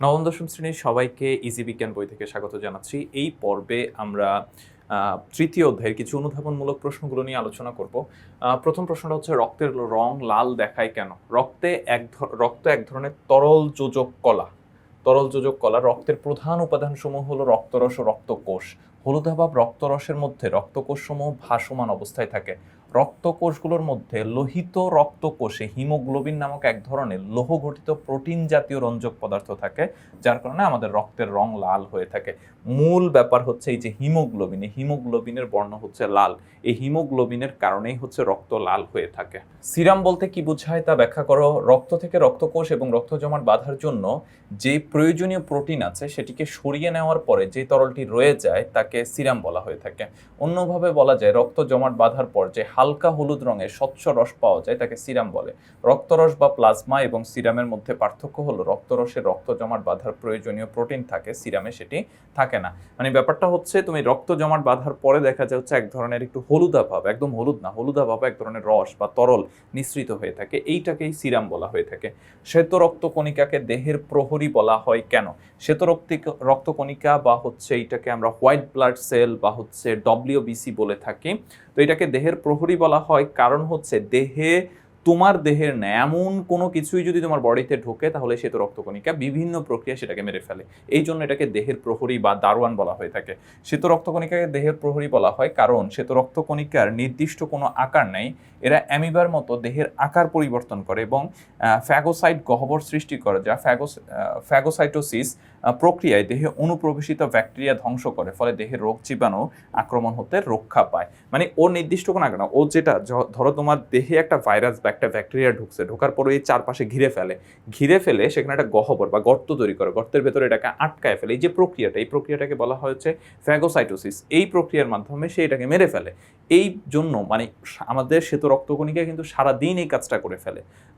নবম দশম শ্রেণীর সবাইকে ইজি বিজ্ঞান বই থেকে স্বাগত জানাচ্ছি। এই পর্বে আমরা তৃতীয় অধ্যায়ের কিছু অনুধাবনমূলক প্রশ্নগুলো নিয়ে আলোচনা করব। প্রথম প্রশ্নটা হচ্ছে রক্তের রং লাল দেখায় কেন? রক্ত এক ধরনের তরল যোজক কলা। রক্তের প্রধান উপাদানসমূহ হলো রক্তরস ও রক্তকোষ। হলুদাভ রক্তরসের মধ্যে রক্তকোষসমূহ ভাসমান অবস্থায় থাকে। রক্তকোষগুলোর মধ্যে লোহিত রক্তকোষে হিমোগ্লোবিন নামক এক ধরনের লৌহ গঠিত প্রোটিন জাতীয় রঞ্জক পদার্থ থাকে, যার কারণে আমাদের রক্তের রং লাল হয়ে থাকে। মূল ব্যাপার হচ্ছে এই যে হিমোগ্লোবিনের বর্ণ হচ্ছে লাল। এই হিমোগ্লোবিনের কারণেই হচ্ছে রক্ত লাল হয়ে থাকে। সিরাম বলতে কি বোঝায় তা ব্যাখ্যা করো। রক্ত থেকে রক্তকোষ এবং রক্ত জমাট বাঁধার জন্য যে প্রয়োজনীয় প্রোটিন আছে সেটিকে সরিয়ে নেওয়ার পরে যে তরলটি রয়ে যায় তাকে সিরাম বলা হয়ে থাকে। অন্যভাবে বলা যায় রক্ত জমাট বাঁধার পর যে হালকা হলুদ রঙের স্বচ্ছ রস পাওয়া যায় তাকে সিরাম বলে। রক্তরস বা প্লাজমা এবং সিরামের মধ্যে পার্থক্য হলো রক্তরসে রক্ত জমাট বাঁধার প্রয়োজনীয় প্রোটিন থাকে, সিরামে সেটি থাকে না। মানে ব্যাপারটা হচ্ছে তুমি রক্ত জমাট বাঁধার পরে দেখা যায় হচ্ছে এক ধরনের একটু হলুদা ভাব, একদম হলুদ না, হলুদা ভাব এক ধরনের রস বা তরল নিঃসৃত হয়ে থাকে, এইটাকেই সিরাম বলা হয়ে থাকে। শ্বেত রক্তকণিকাকে দেহের প্রহরী বলা হয় কেন? শ্বেত রক্তকণিকা বা হচ্ছে এইটাকে আমরা হোয়াইট ব্লাড সেল বা হচ্ছে ডব্লিউবিসি বলে থাকি। তো এটাকে দেহের প্রহরী বলা হয় কারণ হচ্ছে তোমার দেহের না এমন কোনো কিছুই যদি তোমার বডিতে ঢোকে তাহলে শ্বেত রক্তকণিকা বিভিন্ন প্রক্রিয়া সেটাকে মেরে ফেলে। এই জন্য এটাকে দেহের প্রহরী বা দারোয়ান বলা হয়ে থাকে। শ্বেত রক্তকণিকাকে দেহের প্রহরী বলা হয় কারণ শ্বেত রক্তকণিকার নির্দিষ্ট কোনো আকার নেই। এরা অ্যামিবার মতো দেহের আকার পরিবর্তন করে এবং ফ্যাগোসাইট গহ্বর সৃষ্টি করে, যা ফ্যাগোসাইটোসিস প্রক্রিয়ায় দেহে অনুপ্রবেশিত ব্যাকটেরিয়া ধ্বংস করে, ফলে দেহের রোগ জীবাণু আক্রমণ হতে রক্ষা পায়। মানে ওর নির্দিষ্ট কোনো আকার না, ও যেটা ধরো তোমার দেহে একটা ভাইরাস বা একটা ব্যাকটেরিয়া ঢুকছে, ঢোকার পরে এই চারপাশে ঘিরে ফেলে সেখানে একটা গহ্বর বা গর্ত তৈরি করে, গর্তের ভেতরে এটাকে আটকায় ফেলে। এই যে এই প্রক্রিয়াটাকে বলা হচ্ছে ফ্যাগোসাইটোসিস। এই প্রক্রিয়ার মাধ্যমে সে এটাকে মেরে ফেলে। এই জন্য মানে আমাদের শ্বেত রক্তকণিকা কিন্তু সারাদিন এই কাজটা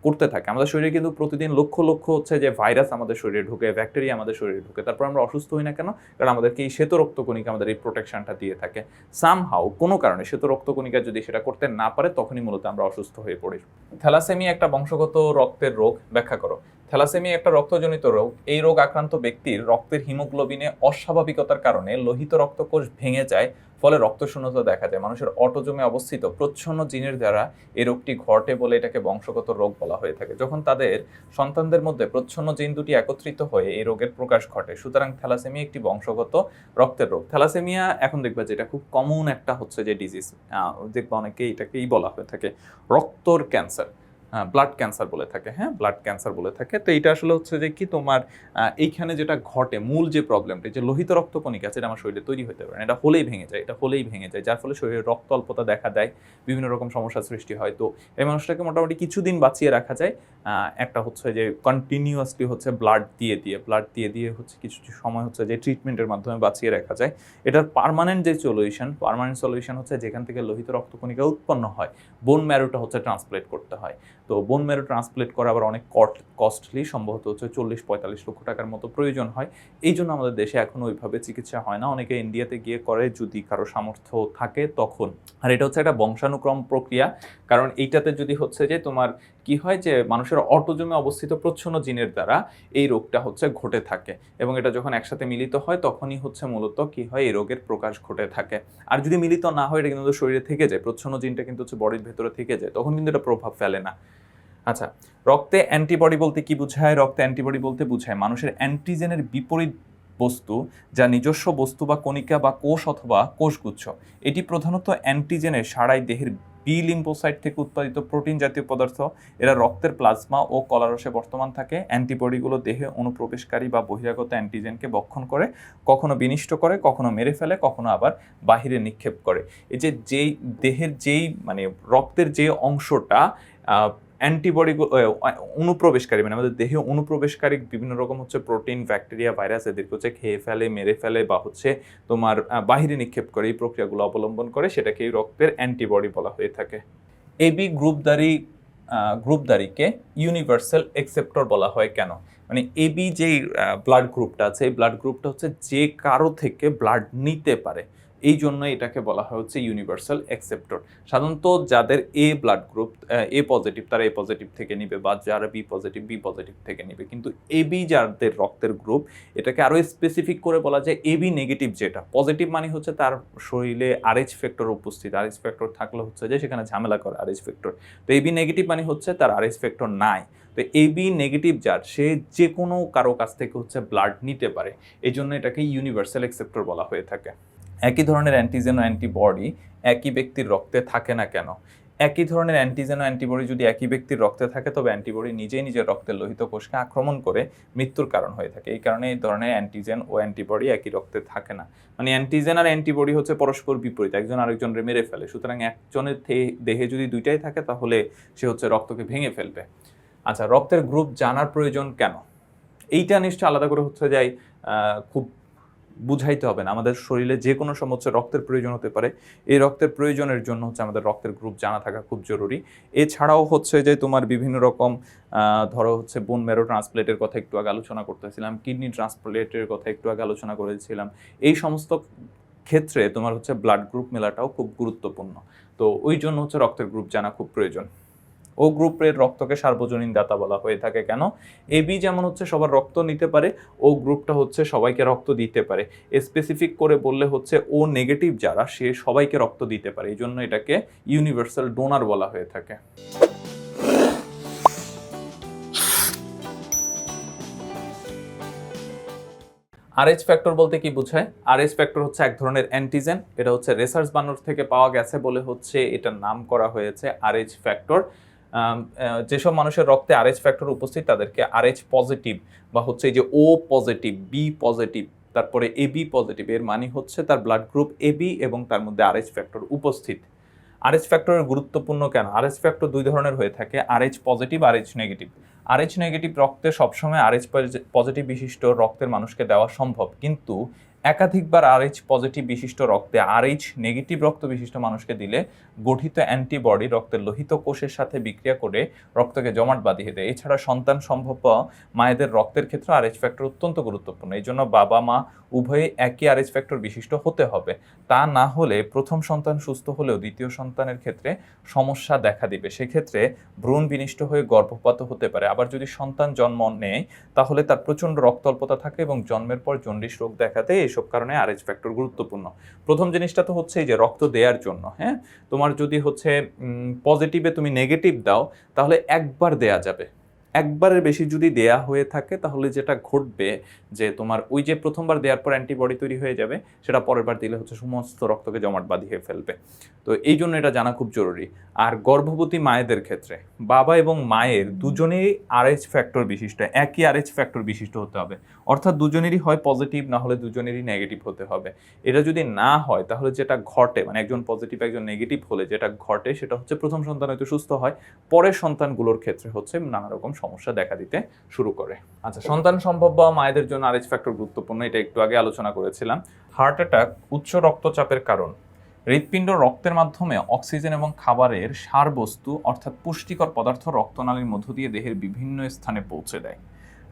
করতে থাকে। আমাদের শরীরে কিন্তু প্রতিদিন লক্ষ লক্ষ হচ্ছে যে ভাইরাস আমাদের শরীরে ঢুকে, ব্যাকটেরিয়া আমাদের শরীরে ঢুকে, তারপর আমরা অসুস্থ হই না কেন? কারণ আমাদেরকে এই শ্বেত রক্তকণিকা আমাদের এই প্রোটেকশনটা দিয়ে থাকে। সামহাউ কোনো কারণে শ্বেত রক্তকণিকা যদি সেটা করতে না পারে তখনই মূলত আমরা অসুস্থ হয়ে পড়ি। থ্যালাসেমিয়া একটা বংশগত রক্তের রোগ, ব্যাখ্যা করো। থ্যালাসেমিয়া একটা রক্তজনিত রোগ। এই রোগ আক্রান্ত ব্যক্তির রক্তের হিমোগ্লোবিনে অস্বাভাবিকতার কারণে লোহিত রক্তকোষ ভেঙে যায়, ফলে রক্তশূন্যতা দেখা যায়। মানুষের অটোজোমে অবস্থিত প্রচ্ছন্ন জিনের দ্বারা এই রোগটি ঘটে বলে এটাকে বংশগত রোগ বলা হয়ে থাকে। যখন তাদের সন্তানদের মধ্যে প্রচ্ছন্ন জিন দুটি একত্রিত হয়ে এই রোগের প্রকাশ ঘটে। সুতরাং থ্যালাসেমিয়া একটি বংশগত রক্তের রোগ। থ্যালাসেমিয়া এখন দেখবে যেটা খুব কমন একটা হচ্ছে যে ডিজিজ, দেখবা অনেকে এটাকেই বলা হয়ে থাকে রক্তর ক্যান্সার, ব্লাড ক্যান্সার বলে থাকে। হ্যাঁ, ব্লাড ক্যান্সার বলে থাকে। তো এইটা আসলে হচ্ছে যে কি তোমার এইখানে যেটা ঘটে, মূল যে প্রবলেমটা, যে লোহিত রক্তকণিকা আছে, এটা আমার শরীরে তৈরি হতে পারে না, এটা হলেই ভেঙে যায়, যার ফলে শরীরে রক্ত অল্পতা দেখা দেয়, বিভিন্ন রকম সমস্যার সৃষ্টি হয়। তো এই মানুষটাকে মোটামুটি কিছুদিন বাঁচিয়ে রাখা যায় একটা হচ্ছে যে কন্টিনিউয়াসলি হচ্ছে ব্লাড দিয়ে হচ্ছে কিছু সময় হচ্ছে যে ট্রিটমেন্টের মাধ্যমে বাঁচিয়ে রাখা যায়। এটার পার্মানেন্ট সলিউশন হচ্ছে যেখান থেকে লোহিত রক্তকণিকা উৎপন্ন হয়, বোন ম্যারোটা হচ্ছে ট্রান্সপ্লেট করতে হয়। তো বোন ম্যারো ট্রান্সপ্লেট করা আবার অনেক কস্টলি, সম্ভবত হচ্ছে 40-45 লক্ষ টাকার মতো প্রয়োজন হয়। এই জন্য আমাদের দেশে এখনো ওইভাবে চিকিৎসা হয় না, অনেকে ইন্ডিয়াতে গিয়ে করে যদি কারো সামর্থ্য থাকে তখন। আর এটা হচ্ছে একটা বংশানুক্রম প্রক্রিয়া, কারণ এইটাতে যদি হচ্ছে যে তোমার কি হয় যে মানুষের অটোজোমে অবস্থিত প্রচ্ছন্ন জিনের দ্বারা এই রোগটা হচ্ছে ঘটে থাকে, এবং এটা যখন একসাথে মিলিত হয় তখনই হচ্ছে মূলত কি হয়, এই রোগের প্রকাশ ঘটে থাকে। আর যদি মিলিত না হয়, এটা কিন্তু শরীরে থেকে যায়, প্রচ্ছন্ন জিনটা কিন্তু হচ্ছে বডির ভেতরে থেকে যায়, তখন কিন্তু এটা প্রভাব ফেলে না। আচ্ছা, রক্তে অ্যান্টিবডি বলতে কি বোঝায়? রক্তে অ্যান্টিবডি বলতে বোঝায় মানুষের অ্যান্টিজেনের বিপরীত বস্তু, যা নিজস্ব বস্তু বা কণিকা বা কোষ অথবা কোষগুচ্ছ। এটি প্রধানত অ্যান্টিজেনের সারাই দেহের বি লিম্ফোসাইট থেকে উৎপাদিত প্রোটিন জাতীয় পদার্থ। এরা রক্তের প্লাজমা ও কলারসে বর্তমান থাকে। অ্যান্টিবডিগুলো দেহে অনুপ্রবেশকারী বা বহিরাগত অ্যান্টিজেনকে বক্ষণ করে, কখনো বিনিষ্ট করে, কখনো মেরে ফেলে, কখনো আবার বাহিরে নিক্ষেপ করে। এই যে দেহের মানে রক্তের যে অংশটা অ্যান্টিবডি অনুপ্রবেশকারী, মানে আমাদের দেহে অনুপ্রবেশকারী বিভিন্ন রকম হচ্ছে প্রোটিন, ব্যাকটেরিয়া, ভাইরাস, এদেরকে হচ্ছে খেয়ে ফেলে, মেরে ফেলে বা হচ্ছে তোমার বাহিরে নিক্ষেপ করে, এই প্রক্রিয়াগুলো অবলম্বন করে, সেটাকে রক্তের অ্যান্টিবডি বলা হয়ে থাকে। এবি গ্রুপদারিকে ইউনিভার্সাল অ্যাকসেপ্টর বলা হয় কেন? মানে এবি যেই ব্লাড গ্রুপটা আছে, এই ব্লাড গ্রুপটা হচ্ছে যে কারো থেকে ব্লাড নিতে পারে, এই জন্য এটাকে বলা হয় হচ্ছে ইউনিভার্সাল অ্যাকসেপ্টর। সাধারণত যাদের এ ব্লাড গ্রুপ এ পজিটিভ তারা এ পজিটিভ থেকে নিবে, বা যারা বি পজিটিভ বি পজিটিভ থেকে নিবে। কিন্তু এবি যাদের রক্তের গ্রুপ, এটাকে আরও স্পেসিফিক করে বলা যায় এবি নেগেটিভ। যেটা পজিটিভ মানে হচ্ছে তার শরীরে আরএইচ ফ্যাক্টর উপস্থিত, আরএইচ ফ্যাক্টর থাকলে হচ্ছে যে সেখানে ঝামেলা করে আরএইচ ফ্যাক্টর। তো এবি নেগেটিভ মানে হচ্ছে তার আরএইচ ফ্যাক্টর নাই। তো এবি নেগেটিভ যার, সে যে কোনো কারো কাছ থেকে হচ্ছে ব্লাড নিতে পারে, এই জন্য এটাকে ইউনিভার্সাল অ্যাকসেপ্টর বলা হয়ে থাকে। একই ধরনের অ্যান্টিজেন ও অ্যান্টিবডি একই ব্যক্তির রক্তে থাকে না কেন? একই ধরনের অ্যান্টিজেন ও অ্যান্টিবডি যদি একই ব্যক্তির রক্তে থাকে, তবে অ্যান্টিবডি নিজেই নিজের রক্তের লোহিত কোষকে আক্রমণ করে মৃত্যুর কারণ হয়ে থাকে। এই কারণে এই ধরনের অ্যান্টিজেন ও অ্যান্টিবডি একই রক্তে থাকে না। মানে অ্যান্টিজেন আর অ্যান্টিবডি হচ্ছে পরস্পর বিপরীত, একজন আরেকজনকে মেরে ফেলে। সুতরাং একজনের দেহে যদি দুইটাই থাকে তাহলে সে হচ্ছে রক্তকে ভেঙে ফেলবে। আচ্ছা, রক্তের গ্রুপ জানার প্রয়োজন কেন? এইটা নিশ্চয় আলাদা করে হচ্ছে যাই খুব বুঝাইতে হবে না। আমাদের শরীরে যে কোনো সময় হচ্ছে রক্তের প্রয়োজন হতে পারে। এই রক্তের প্রয়োজনের জন্য হচ্ছে আমাদের রক্তের গ্রুপ জানা থাকা খুব জরুরি। এছাড়াও হচ্ছে যে তোমার বিভিন্ন রকম ধরো হচ্ছে বোন ম্যারো ট্রান্সপ্লেটের কথা একটু আগে আলোচনা করতেছিলাম, কিডনি ট্রান্সপ্লেটের কথা একটু আগে আলোচনা করেছিলাম। এই সমস্ত ক্ষেত্রে তোমার হচ্ছে ব্লাড গ্রুপ মেলাটাও খুব গুরুত্বপূর্ণ। তো ওই জন্য হচ্ছে রক্তের গ্রুপ জানা খুব প্রয়োজন। ও গ্রুপের রক্তকে সার্বজনীন দাতা বলা হয়ে থাকে কেন? এবি যেমন হচ্ছে সবার রক্ত নিতে পারে, ও গ্রুপটা হচ্ছে সবাইকে রক্ত দিতে পারে। স্পেসিফিক করে বললে হচ্ছে ও নেগেটিভ যারা, সে সবাইকে রক্ত দিতে পারে, এই জন্য এটাকে ইউনিভার্সাল ডোনার বলা হয়ে থাকে। আরএইচ ফ্যাক্টর বলতে কি বোঝায়? আরএইচ ফ্যাক্টর হচ্ছে এক ধরনের অ্যান্টিজেন। এটা হচ্ছে রিসার্চ বানর থেকে পাওয়া গেছে বলে হচ্ছে এটার নাম করা হয়েছে আরএইচ ফ্যাক্টর। যেসব মানুষের রক্তে আরএইচ ফ্যাক্টর উপস্থিত তাদেরকে আরএইচ পজিটিভ, বা হচ্ছে এই যে ও পজিটিভ, বি পজিটিভ, তারপরে এবি পজিটিভ, এর মানে হচ্ছে তার ব্লাড গ্রুপ এবি এবং তার মধ্যে আরএইচ ফ্যাক্টর উপস্থিত। আরএইচ ফ্যাক্টরের গুরুত্বপূর্ণ কেন? আরএইচ ফ্যাক্টর দুই ধরনের হয়ে থাকে, Rh positive, Rh negative. Rh negative রক্তে সবসময় আরএইচ পজিটিভ বিশিষ্ট রক্তের মানুষকে দেওয়া সম্ভব, কিন্তু একাধিকবার আরএইচ পজিটিভ বিশিষ্ট রক্তে আরএইচ নেগেটিভ রক্ত বিশিষ্ট মানুষকে দিলে গঠিত অ্যান্টিবডি রক্তের লোহিত কোষের সাথে বিক্রিয়া করে রক্তকে জমাট বাঁধিয়ে দেয়। এছাড়া সন্তান সম্ভব মায়েদের রক্তের ক্ষেত্রে আরএইচ ফ্যাক্টর অত্যন্ত গুরুত্বপূর্ণ। এই জন্য বাবা মা উভয়ে একই আরএইচ ফ্যাক্টর বিশিষ্ট হতে হবে। তা না হলে প্রথম সন্তান সুস্থ হলেও দ্বিতীয় সন্তানের ক্ষেত্রে সমস্যা দেখা দিবে। সেক্ষেত্রে ভ্রূণ বিনষ্ট হয়ে গর্ভপাত হতে পারে। আবার যদি সন্তান জন্ম নেয় তাহলে তার প্রচণ্ড রক্ত অল্পতা থাকে এবং জন্মের পর জন্ডিস রোগ দেখা দেয়। এইসব কারণে আরএইচ ফ্যাক্টর গুরুত্বপূর্ণ। প্রথম জিনিসটা তো হচ্ছে এই যে রক্ত দেওয়ার জন্য, হ্যাঁ, তোমার যদি হচ্ছে পজিটিভে তুমি নেগেটিভ দাও তাহলে একবার দেয়া যাবে। একবারের বেশি যদি দেয়া হয়ে থাকে তাহলে যেটা ঘটবে যে তোমার ওই যে প্রথমবার দেওয়ার পর অ্যান্টিবডি তৈরি হয়ে যাবে, সেটা পরের বার দিলে হচ্ছে সমস্ত রক্তকে জমাট বাঁধিয়ে ফেলবে। তো এই জন্য এটা জানা খুব জরুরি। আর গর্ভবতী মায়েদের ক্ষেত্রে বাবা এবং মায়ের দুজনেই আরএইচ ফ্যাক্টর বিশিষ্ট, একই আরএইচ ফ্যাক্টর বিশিষ্ট হতে হবে। অর্থাৎ দুজনেরই হয় পজিটিভ, না হলে দুজনেরই নেগেটিভ হতে হবে। এটা যদি না হয় তাহলে যেটা ঘটে, মানে একজন পজিটিভ একজন নেগেটিভ হলে যেটা ঘটে সেটা হচ্ছে প্রথম সন্তান হয়তো সুস্থ হয়, পরের সন্তানগুলোর ক্ষেত্রে হচ্ছে নানা রকম সমস্যা দেখা দিতে শুরু করে। আচ্ছা, সন্তান সম্ভব বা মায়েদের জন্য আরএইচ ফ্যাক্টর গুরুত্বপূর্ণ, এটা একটু আগে আলোচনা করেছিলাম। হার্ট অ্যাটাক উচ্চ রক্তচাপের কারণ। হৃৎপিণ্ড রক্তের মাধ্যমে অক্সিজেন এবং খাবারের সারবস্তু অর্থাৎ পুষ্টিকর পদার্থ রক্তনালীর মধ্য দিয়ে দেহের বিভিন্ন স্থানে পৌঁছে দেয়।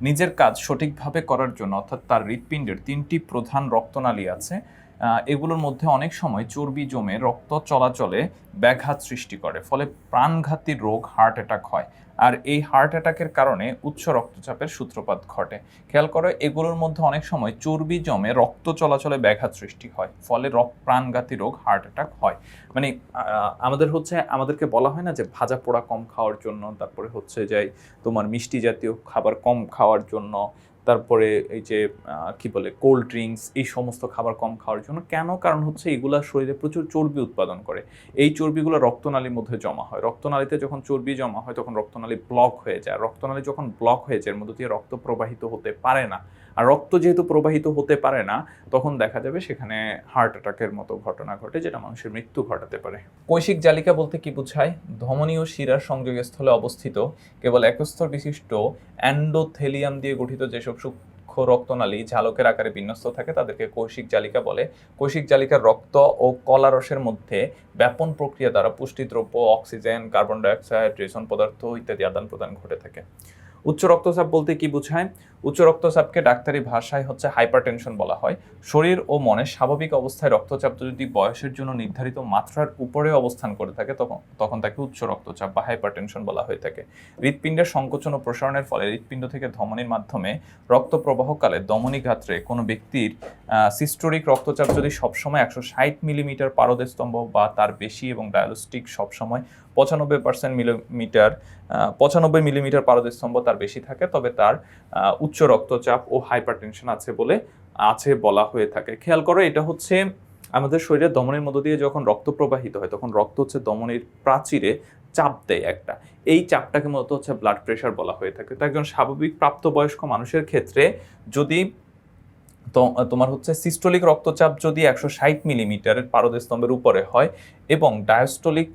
নিজের কাজ সঠিকভাবে করার জন্য অর্থাৎ তার হৃৎপিণ্ডের 3টি প্রধান রক্তনালী আছে। এগুলোর মধ্যে অনেক সময় চর্বি জমে রক্ত চলাচলে ব্যাঘাত সৃষ্টি করে, ফলে প্রাণঘাতী রোগ হার্ট অ্যাটাক হয়। আর এই হার্ট অ্যাটাকের কারণে উচ্চ রক্তচাপের সূত্রপাত ঘটে। খেয়াল করো, এগুলোর মধ্যে অনেক সময় চর্বি জমে রক্ত চলাচলে ব্যাঘাত সৃষ্টি হয়, ফলে প্রাণঘাতী রোগ হার্ট অ্যাটাক হয়। মানে আমাদেরকে বলা হয় না যে ভাজা পোড়া কম খাওয়ার জন্য, তারপরে হচ্ছে যে তোমার মিষ্টি জাতীয় খাবার কম খাওয়ার জন্য, তারপরে এই যে কি বলে কোল্ড ড্রিঙ্কস, এই সমস্ত খাবার কম খাওয়ার জন্য। কেন? কারণ হচ্ছে এগুলা শরীরে প্রচুর চর্বি উৎপাদন করে। এই চর্বিগুলো রক্তনালীর মধ্যে জমা হয়। রক্তনালীতে যখন চর্বি জমা হয় তখন রক্তনালী ব্লক হয়ে যায়। রক্তনালী যখন ব্লক হয়ে যায় এর মধ্যে দিয়ে রক্ত প্রবাহিত হতে পারে না। আর রক্ত যেহেতু প্রবাহিত হতে পারে না, তখন দেখা যাবে সেখানে হার্ট অ্যাটাকের মতো ঘটনা ঘটে, যেটা মানুষের মৃত্যু ঘটাতে পারে। কৈশিক জালিকা বলতে কি বোঝায়? ধমনী ও শিরার সংযোগস্থলে অবস্থিত কেবল একস্তর বিশিষ্ট এন্ডোথেলিয়াম দিয়ে গঠিত যেসব সূক্ষ্ম রক্তনালী ঝালকের আকারে বিন্যস্ত থাকে তাদেরকে কৈশিক জালিকা বলে। কৈশিক জালিকার রক্ত ও কলারসের মধ্যে ব্যাপন প্রক্রিয়া দ্বারা পুষ্টিদ্রব্য, অক্সিজেন, কার্বন ডাইঅক্সাইড, রেশন পদার্থ ইত্যাদি আদান প্রদান ঘটে থাকে। উচ্চ রক্তচাপ বলতে কি বোঝায়? উচ্চ রক্তচাপকে ডাক্তারি ভাষায় হচ্ছে হাইপারটেনশন বলা হয়। শরীর ও মনের স্বাভাবিক অবস্থায় রক্তচাপ যদি বয়সের জন্য নির্ধারিত মাত্রার উপরে অবস্থান করে থাকে তখন তাকে উচ্চ রক্তচাপ বা হাইপারটেনশন বলা হয়ে থাকে। হৃৎপিণ্ডের সংকোচন ও প্রসারণের ফলে হৃৎপিণ্ড থেকে ধমনীর মাধ্যমে রক্ত প্রবাহকালে ধমনী গাত্রে কোনো ব্যক্তির সিস্টোলিক রক্তচাপ যদি সবসময় 160 মিলিমিটার পারদস্তম্ভ বা তার বেশি এবং ডায়ালোস্টিক সবসময় 95 মিলিমিটার পারদস্তম্ভ তার বেশি থাকে, তবে তার উচ্চ রক্তচাপ ও হাইপারটেনশন আছে বলা হয়ে থাকে। খেয়াল করো, এটা হচ্ছে আমাদের শরীরের ধমনীর মধ্য দিয়ে যখন রক্ত প্রবাহিত হয় তখন রক্ত হচ্ছে ধমনীর প্রাচীরে চাপ দেয় একটা, এই চাপটাকে মূলত হচ্ছে ব্লাড প্রেশার বলা হয়ে থাকে। তো একজন স্বাভাবিক প্রাপ্তবয়স্ক মানুষের ক্ষেত্রে যদি তোমার হচ্ছে সিস্টোলিক রক্তচাপ যদি 160 মিলিমিটারের পারদস্তম্ভের উপরে হয় এবং ডায়াস্টোলিক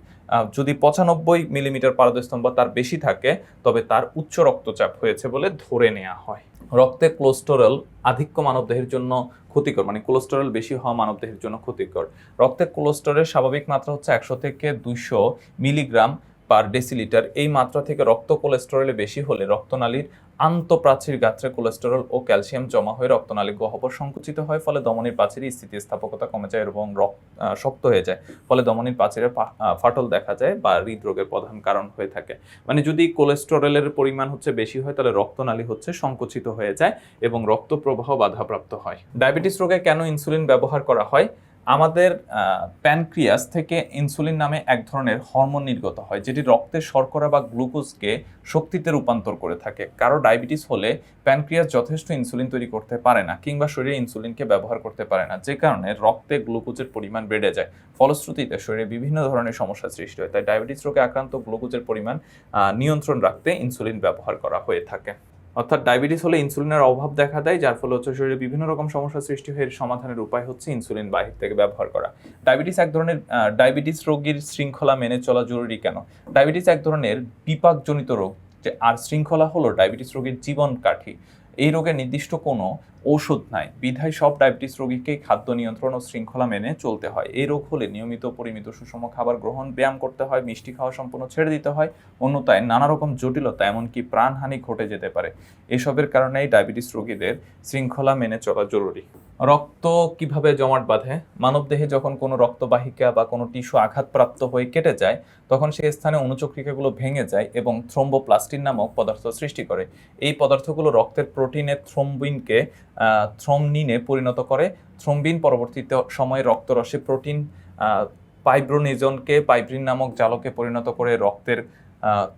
যদি 95 মিলিমিটার পারদস্তম্ভ তার বেশি থাকে, তবে তার উচ্চ রক্তচাপ হয়েছে বলে ধরে নেওয়া হয়। রক্তে কোলেস্টেরল আধিক্য মানবদেহের জন্য ক্ষতিকর, মানে কোলেস্টেরল বেশি হওয়া মানবদেহের জন্য ক্ষতিকর। রক্তে কোলেস্টেরলের স্বাভাবিক মাত্রা হচ্ছে 100 থেকে 200 মিলিগ্রাম পার ডেসিলিটার। এই মাত্রা থেকে রক্ত কোলেস্টেরলে বেশি হলে রক্তনালীর আন্তঃপ্রাচীর গাত্রে কোলেস্টেরল ও ক্যালসিয়াম জমা হয়ে রক্তনালী গহ্বর সংকুচিত হয়, ফলে ধমনীর প্রাচীরের স্থিতিস্থাপকতা কমে যায় এবং শক্ত হয়ে যায়, ফলে ধমনীর প্রাচীরে ফাটল দেখা যায় বা হৃদরোগের প্রধান কারণ হয়ে থাকে। মানে যদি কোলেস্টেরলের পরিমাণ হচ্ছে বেশি হয় তাহলে রক্তনালী হচ্ছে সংকুচিত হয়ে যায় এবং রক্ত প্রবাহ বাধাপ্রাপ্ত হয়। ডায়াবেটিস রোগে কেন ইনসুলিন ব্যবহার করা হয়? আমাদের প্যানক্রিয়াস থেকে ইনসুলিন নামে এক ধরনের হরমোন নির্গত হয়, যেটি রক্তের শর্করা বা গ্লুকোজকে শক্তিতে রূপান্তর করে থাকে। কারো ডায়াবেটিস হলে প্যানক্রিয়াস যথেষ্ট ইনসুলিন তৈরি করতে পারে না কিংবা শরীরে ইনসুলিনকে ব্যবহার করতে পারে না, যে কারণে রক্তে গ্লুকোজের পরিমাণ বেড়ে যায়। ফলশ্রুতিতে শরীরে বিভিন্ন ধরনের সমস্যার সৃষ্টি হয়। তাই ডায়াবেটিস রোগে আক্রান্ত গ্লুকোজের পরিমাণ নিয়ন্ত্রণ রাখতে ইনসুলিন ব্যবহার করা হয়ে থাকে। অর্থাৎ ডায়াবেটিস হলে ইনসুলিনের অভাব দেখা দেয়, যার ফলে হচ্ছে শরীরে বিভিন্ন রকম সমস্যার সৃষ্টি হয়। এর সমাধানের উপায় হচ্ছে ইনসুলিন বাহির থেকে ব্যবহার করা। ডায়াবেটিস রোগীর শৃঙ্খলা মেনে চলা জরুরি কেন? ডায়াবেটিস এক ধরনের বিপাকজনিত রোগ, যে আর শৃঙ্খলা হলো ডায়াবেটিস রোগীর জীবন কাঠি। এই রোগের নির্দিষ্ট কোনো ঔষধ নাই, বিধায় সব ডায়াবেটিস রোগীকে খাদ্য নিয়ন্ত্রণ ও শৃঙ্খলা মেনে চলতে হয়। এই রোগ হলে নিয়মিত পরিমিত সুষম খাবার গ্রহণ, ব্যায়াম করতে হয়, মিষ্টি খাওয়া সম্পূর্ণ ছেড়ে দিতে হয়, অন্যথায় নানা রকম জটিলতা এমনকি প্রাণহানি ঘটে যেতে পারে। এসবের কারণেই ডায়াবেটিস রোগীদের শৃঙ্খলা মেনে চলা জরুরি। রক্ত কিভাবে জমাট বাঁধে? মানবদেহে যখন কোনো রক্তবাহিকা বা কোনো টিস্যু আঘাতপ্রাপ্ত হয়ে কেটে যায় তখন সেই স্থানে অনুচক্রিকাগুলো ভেঙে যায় এবং থ্রোম্বোপ্লাস্টিন নামক পদার্থ সৃষ্টি করে। এই পদার্থগুলো রক্তের প্রোটিনের থ্রোম্বিনে পরিণত করে। থ্রোম্বিন পরবর্তীতে সময়ে রক্তরসে প্রোটিন ফাইব্রিনোজেনকে ফাইব্রিন নামক জালকে পরিণত করে রক্তের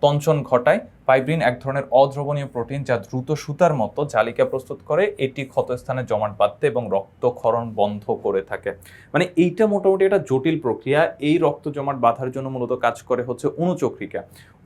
তঞ্চন ঘটায়। ফাইব্রিন এক ধরনের অদ্রবণীয় প্রোটিন যা দ্রুত সুতার মতো জালিকা প্রস্তুত করে। এটি ক্ষতস্থানে জমাট বাঁধতে এবং রক্তক্ষরণ বন্ধ করে থাকে। মানে এইটা মোটামুটি একটা জটিল প্রক্রিয়া। এই রক্ত জমাট বাঁধার জন্য মূলত কাজ করে হচ্ছে অনুচক্রিকা।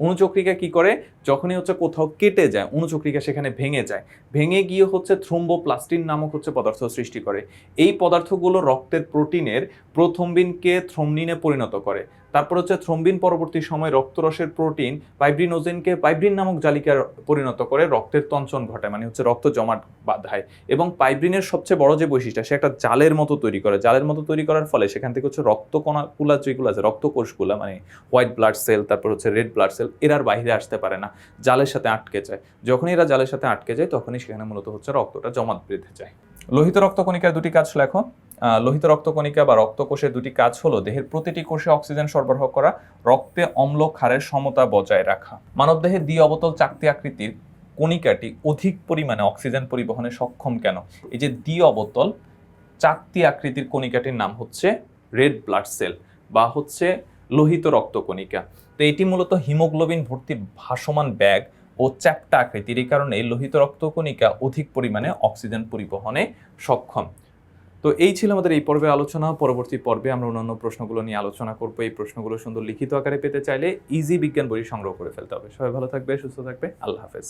অনুচক্রিকা কি করে? যখনই হচ্ছে কোথাও কেটে যায় অনুচক্রিকা সেখানে ভেঙে যায়, ভেঙে গিয়ে হচ্ছে থ্রোম্বোপ্লাস্টিন নামক হচ্ছে পদার্থ সৃষ্টি করে। এই পদার্থগুলো রক্তের প্রোটিনের প্রোথ্রম্বিনকে থ্রোম্বিনে পরিণত করে। তারপর হচ্ছে থ্রোম্বিন পরবর্তী সময় রক্তরসের প্রোটিন ফাইব্রিনোজেনকে ফাইব্রিন নামক জালিকার পরিণত করে রক্তের তঞ্চন ঘটায়, মানে হচ্ছে রক্ত জমাট বাঁধায়। এবং ফাইব্রিনের সবচেয়ে বড় যে বৈশিষ্ট্য, সে একটা জালের মতো তৈরি করে। জালের মতো তৈরি করার ফলে সেখান থেকে হচ্ছে রক্তকণাগুলা যেগুলো আছে, রক্তকোষগুলা, মানে হোয়াইট ব্লাড সেল, তারপর হচ্ছে রেড ব্লাড সেল, এরা আর বাইরে আসতে পারে না, জালের সাথে আটকে যায়। যখনই এরা জালের সাথে আটকে যায় তখনই সেখানে মূলত হচ্ছে রক্তটা জমাট বেঁধে যায়। লোহিত রক্তকণিকার দুটি কাজ লেখো। লোহিত রক্তকণিকা বা রক্তকোষের দুটি কাজ হলো দেহের প্রতিটি কোষে অক্সিজেন সরবরাহ করা, রক্তে অম্ল ক্ষারের সমতা বজায় রাখা। মানবদেহের দ্বি অবতল চাকতি আকৃতির কণিকাটি অধিক পরিমাণে অক্সিজেন পরিবহনে সক্ষম কেন? এই যে দ্বি অবতল চাকতি আকৃতির কণিকাটির নাম হচ্ছে রেড ব্লাড সেল বা হচ্ছে লোহিত রক্তকণিকা। তো এটি মূলত হিমোগ্লোবিন ভর্তি ভাসমান ব্যাগ ও চ্যাপ্টা আকৃতির। এই কারণে লোহিত রক্তকণিকা অধিক পরিমাণে অক্সিজেন পরিবহনে সক্ষম। তো এই ছিল আমাদের এই পর্বে আলোচনা। পরবর্তী পর্বে আমরা অন্যান্য প্রশ্নগুলো নিয়ে আলোচনা করব। এই প্রশ্নগুলো সুন্দর লিখিত আকারে পেতে চাইলে ইজি বিজ্ঞান বই সংগ্রহ করে ফেলতে হবে। সবাই ভালো থাকবে, সুস্থ থাকবে। আল্লাহ হাফেজ।